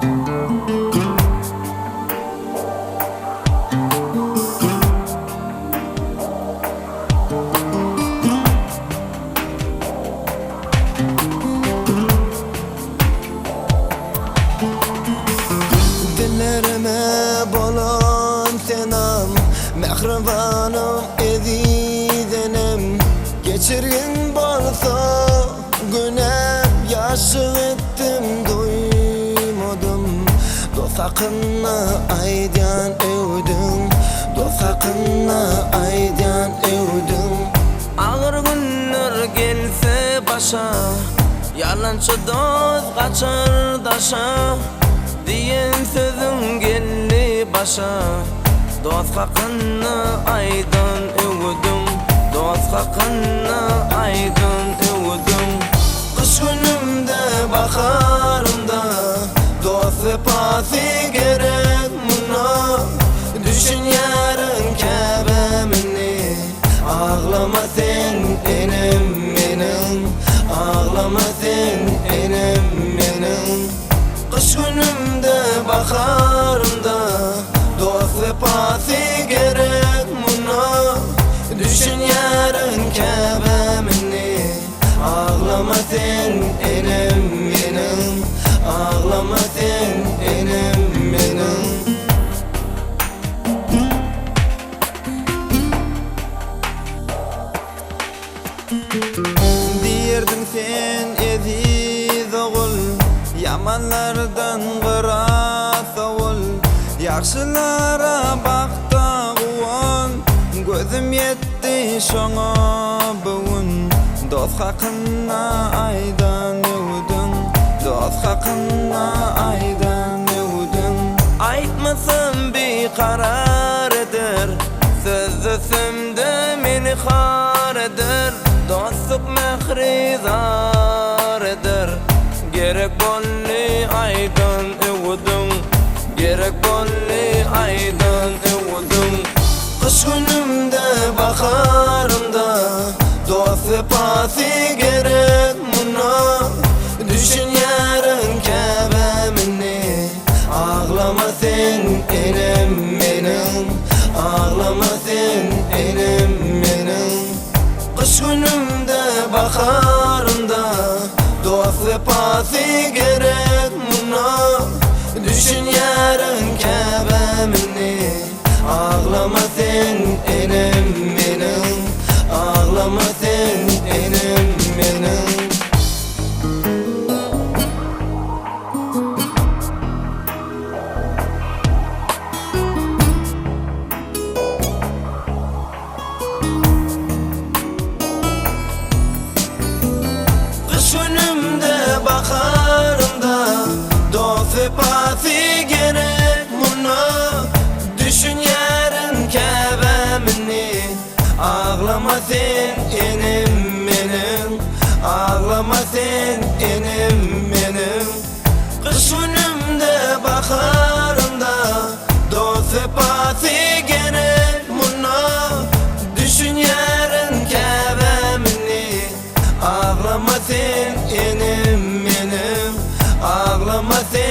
Dillerime bolan senam, mehribanım ezizenim. Geçirgin bolsa günem, yaşık ettim duymadım. Dost hakkında aydan evdim, dost hakkında aydan evdim. Ağır günler gelse başa, yalançı dost kaçar daşa diyen sözüm geldi başa. Dost hakkında aydan evdim, dost hakkında aydan evdim. Kış günümde baharımda dost vefası gerek buna. Düşün yarın kebemini, ağlama sen enem benim, ağlama sen enem benim. Kış günümde baharımda dost vefası gerek buna. Düşün yarın kebemini, ağlama sen enem benim, ağlama sen enem benim. Diyerdin sen eziz oğul, yamanlardan gıras oğul. Yaxşılara bakta uğun, gözüm yetti şoňa bugün. Dost hakkında aydan evdim, dost hakkında aydan evdim. Aytmasam bir karar eder, sözlüsümde meni har eder. Dostluk mehri zar eder, gerek bolli aydan evdim, gerek bolli aydan evdim. Kış günümde baharımda dost vefası gerek buna. Düşün yarın kebemini, ağlama sen enem benim, ağlama sen enem benim. Kış günümde baharımda dost vefası gerek buna. Düşün yarın kebemini, ağlama sen enem benim, ağlama sen enem benim. Kış günümde baharımda dost vefası gerek buna. Düşün yarın kebemini, ağlama sen enem benim, ağlama sen enem benim. Kış günümde baharımda dost vefası gerek buna. Düşün yarın kebemini, ağlama sen enem benim, ağlama sen